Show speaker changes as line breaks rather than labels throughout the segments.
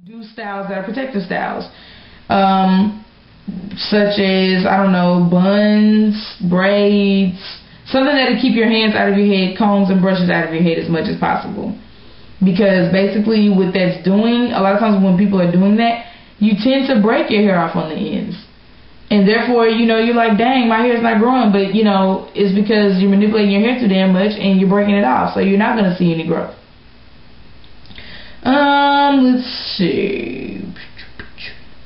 Do styles that are protective styles, such as, I don't know, buns, braids, something that'll keep your hands out of your head, combs and brushes out of your head as much as possible. Because basically what that's doing, a lot of times when people are doing that, you tend to break your hair off on the ends. And therefore, you know, you're like, dang, my hair's not growing. But, you know, it's because you're manipulating your hair too damn much and you're breaking it off. So you're not going to see any growth. Let's see.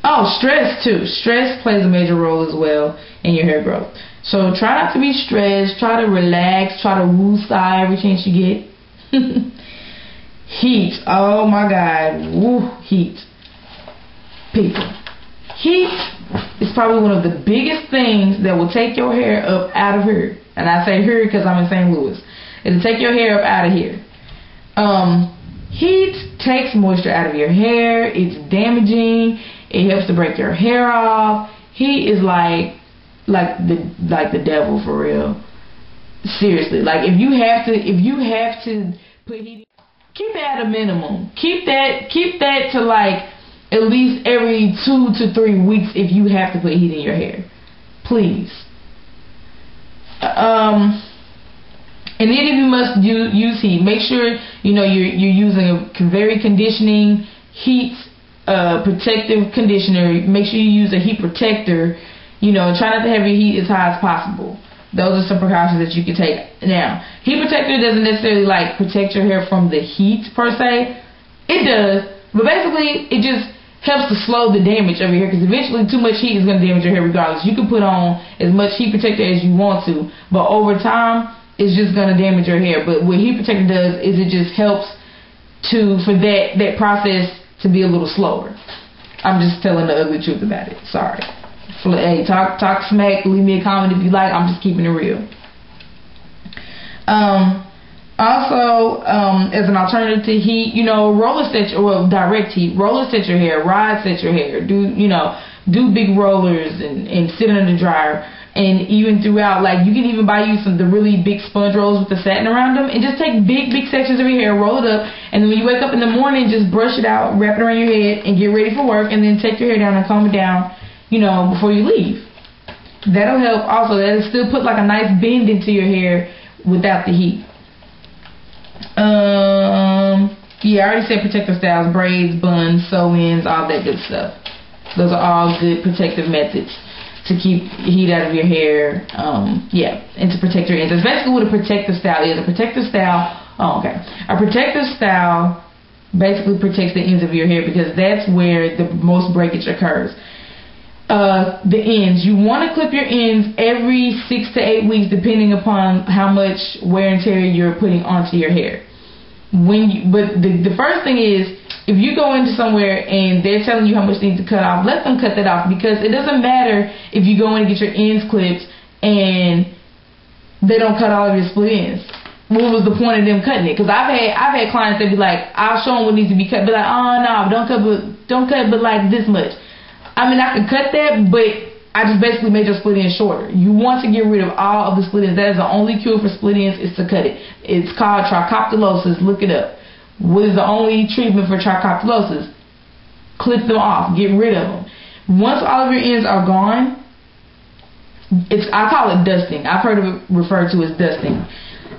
Oh, stress too. Stress plays a major role as well in your hair growth. So try not to be stressed. Try to relax. Try to woo-sigh every chance you get. Heat. Oh my God. Woo, heat. People. Heat is probably one of the biggest things that will take your hair up out of here. And I say here because I'm in St. Louis. It'll take your hair up out of here. Heat takes moisture out of your hair. It's damaging. It helps to break your hair off. Heat is like the devil for real. Seriously, like if you have to put heat, keep that at a minimum. Keep that to like at least every 2 to 3 weeks if you have to put heat in your hair, please. And then if you must use heat, make sure you know you're using a very conditioning heat protective conditioner. Make sure you use a heat protector. You know, try not to have your heat as high as possible. Those are some precautions that you can take. Now, heat protector doesn't necessarily like protect your hair from the heat per se. It does, but basically it just helps to slow the damage of your hair, because eventually too much heat is going to damage your hair regardless. You can put on as much heat protector as you want to, but over time it's just going to damage your hair. But what heat protector does is it just helps for that process to be a little slower. I'm just telling the ugly truth about it. Sorry. Hey, talk smack, leave me a comment if you like. I'm just keeping it real. Also, as an alternative to heat, you know, roller set, well, direct heat, roller set your hair, rod set your hair, do big rollers and sit under the dryer. And even throughout, like, you can even buy you the really big sponge rolls with the satin around them, and just take big sections of your hair, roll it up, and then when you wake up in the morning, just brush it out, wrap it around your head, and get ready for work, and then take your hair down and comb it down, you know, before you leave. That'll help also. That'll still put like a nice bend into your hair without the heat. Yeah, I already said protective styles, braids, buns, sew-ins, all that good stuff. Those are all good protective methods to keep heat out of your hair, yeah, and to protect your ends. That's basically what a protective style is. A protective style, a protective style basically protects the ends of your hair, because that's where the most breakage occurs. The ends, you want to clip your ends every 6 to 8 weeks, depending upon how much wear and tear you're putting onto your hair. But the first thing is, if you go into somewhere and they're telling you how much they need to cut off, let them cut that off, because it doesn't matter if you go in and get your ends clipped and they don't cut all of your split ends. What was the point of them cutting it? Because I've had clients that be like, I'll show them what needs to be cut, be like, oh no, don't cut but like this much. I mean, I could cut that, but I just basically made your split ends shorter. You want to get rid of all of the split ends. That is the only cure for split ends, is to cut it. It's called trichoptilosis. Look it up. What is the only treatment for trichoptilosis? Clip them off. Get rid of them. Once all of your ends are gone, I call it dusting. I've heard of it referred to as dusting.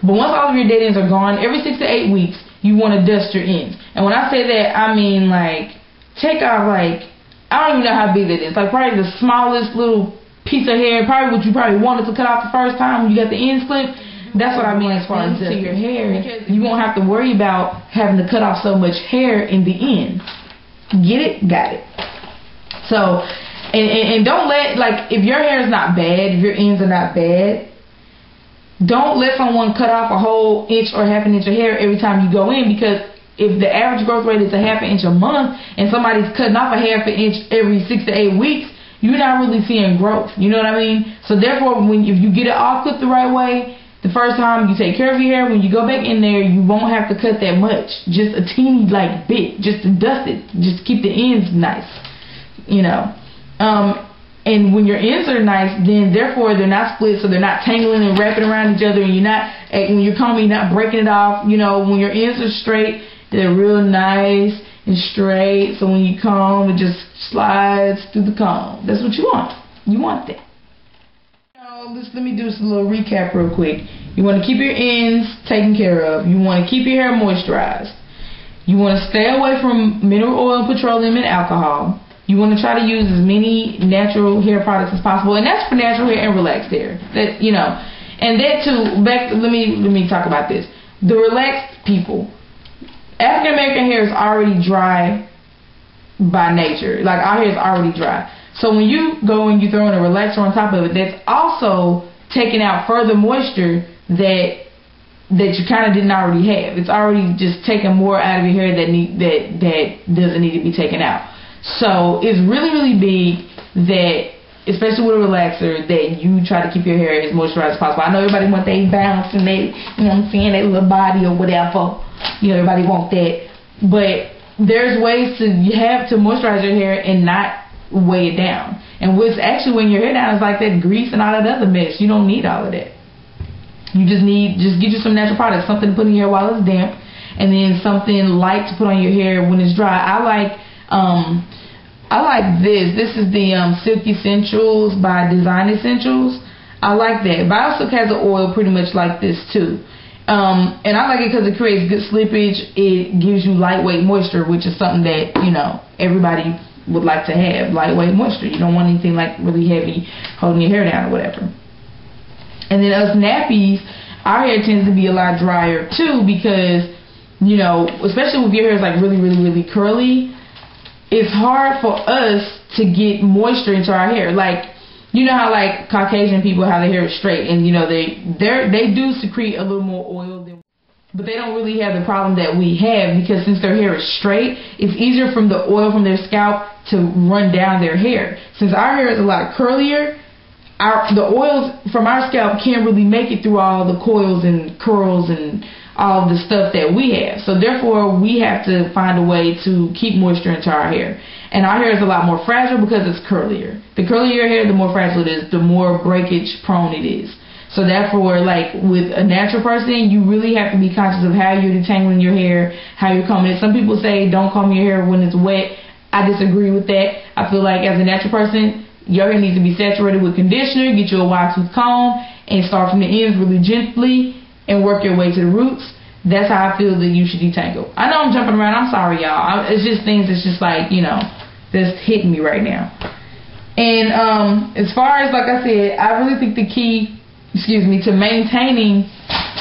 But once all of your dead ends are gone, every 6 to 8 weeks, you want to dust your ends. And when I say that, I mean like take off like, I don't even know how big that is. Like probably the smallest little piece of hair, probably what you probably wanted to cut off the first time when you got the ends clipped. That's what I mean as far as to your hair. You won't have to worry about having to cut off so much hair in the end. Get it? Got it. So, and don't let, like, if your hair is not bad, if your ends are not bad, don't let someone cut off a whole inch or half an inch of hair every time you go in, because if the average growth rate is a half an inch a month and somebody's cutting off a half an inch every 6 to 8 weeks, you're not really seeing growth. You know what I mean? So therefore, if you get it all clipped the right way, the first time you take care of your hair, when you go back in there, you won't have to cut that much. Just a teeny like bit, just to dust it. Just keep the ends nice, you know. And when your ends are nice, then therefore they're not split, so they're not tangling and wrapping around each other, and when you're combing, you're not breaking it off. You know, when your ends are straight, they're real nice. and straight. So when you comb, it just slides through the comb. That's what you want. You want that. Let me do this little recap real quick. You want to keep your ends taken care of. You want to keep your hair moisturized. You want to stay away from mineral oil, petroleum, and alcohol. You want to try to use as many natural hair products as possible, and that's for natural hair and relaxed hair. That and that too. Let me talk about this. The relaxed people, African American hair is already dry by nature. Like, our hair is already dry. So when you go and you throw in a relaxer on top of it, that's also taking out further moisture that you kind of didn't already have. It's already just taking more out of your hair that doesn't need to be taken out. So it's really, really big that, especially with a relaxer, that you try to keep your hair as moisturized as possible. I know everybody wants they bounce and they, you know what I'm saying, that little body or whatever. You know, everybody wants that. But there's ways to moisturize your hair and not weigh it down. And what's actually weighing your hair down is like that grease and all that other mess. You don't need all of that. You just get you some natural products, something to put in your hair while it's damp, and then something light to put on your hair when it's dry. I like this. This is the Silk Essentials by Design Essentials. I like that. BioSilk has an oil pretty much like this too. And I like it because it creates good slippage. It gives you lightweight moisture, which is something that, everybody would like to have. Lightweight moisture. You don't want anything like really heavy holding your hair down or whatever. And then us nappies, our hair tends to be a lot drier too because, especially with your hair is like really, really, really curly, it's hard for us to get moisture into our hair. Like, you know how like Caucasian people, how their hair is straight, and they do secrete a little more oil than, but they don't really have the problem that we have, because since their hair is straight, it's easier from the oil from their scalp to run down their hair. Since our hair is a lot curlier, the oils from our scalp can't really make it through all the coils and curls and all the stuff that we have. So therefore, we have to find a way to keep moisture into our hair. And our hair is a lot more fragile because it's curlier. The curlier your hair, the more fragile it is, the more breakage prone it is. So therefore, like with a natural person, you really have to be conscious of how you're detangling your hair, how you're combing it. Some people say don't comb your hair when it's wet. I disagree with that. I feel like as a natural person, your hair needs to be saturated with conditioner, get you a wide tooth comb, and start from the ends really gently and work your way to the roots. That's how I feel that you should detangle. I know I'm jumping around. I'm sorry, y'all. It's just things that's just like, that's hitting me right now. And as far as, like I said, I really think the key, to maintaining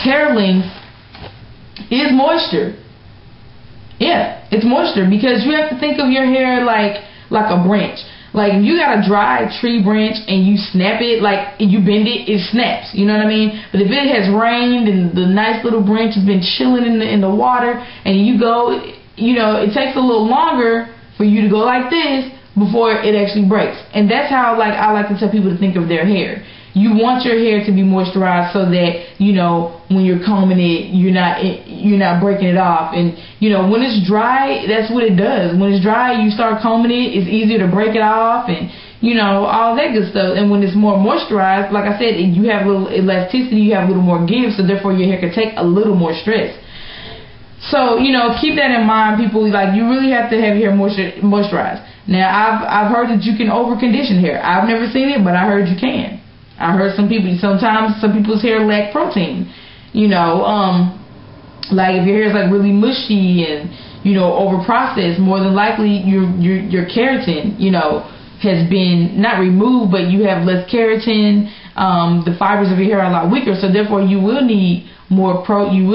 hair length is moisture. Yeah, it's moisture, because you have to think of your hair like a branch. Like, if you got a dry tree branch and you snap it, like, you bend it, it snaps. You know what I mean? But if it has rained and the nice little branch has been chilling in the water, and you go, it takes a little longer for you to go like this before it actually breaks. And that's how, like, I like to tell people to think of their hair. You want your hair to be moisturized so that, when you're combing it, you're not breaking it off. And, when it's dry, that's what it does. When it's dry, you start combing it, it's easier to break it off and, all that good stuff. And when it's more moisturized, like I said, you have a little elasticity, you have a little more give, so therefore your hair can take a little more stress. So, keep that in mind, people. Like, you really have to have your hair moisturized. Now, I've heard that you can over-condition hair. I've never seen it, but I heard you can. I heard sometimes some people's hair lack protein. Like if your hair is like really mushy and, over processed, more than likely your keratin, has been not removed, but you have less keratin. The fibers of your hair are a lot weaker, so therefore you will need more protein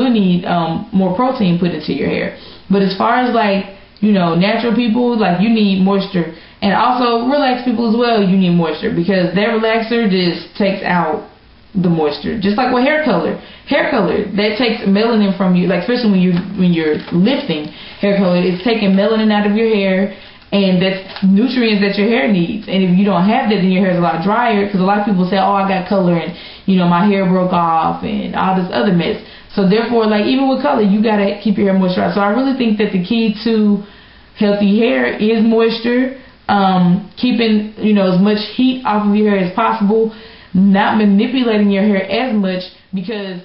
put into your hair. But as far as like, natural people, like, you need moisture. And also relaxed people as well, you need moisture, because that relaxer just takes out the moisture. Just like with hair color. Hair color, that takes melanin from you, like especially when you're lifting hair color, it's taking melanin out of your hair, and that's nutrients that your hair needs. And if you don't have that, then your hair is a lot drier, because a lot of people say, oh, I got color and my hair broke off and all this other mess. So therefore, like, even with color, you gotta keep your hair moisturized. So I really think that the key to healthy hair is moisture. Keeping, as much heat off of your hair as possible, not manipulating your hair as much, because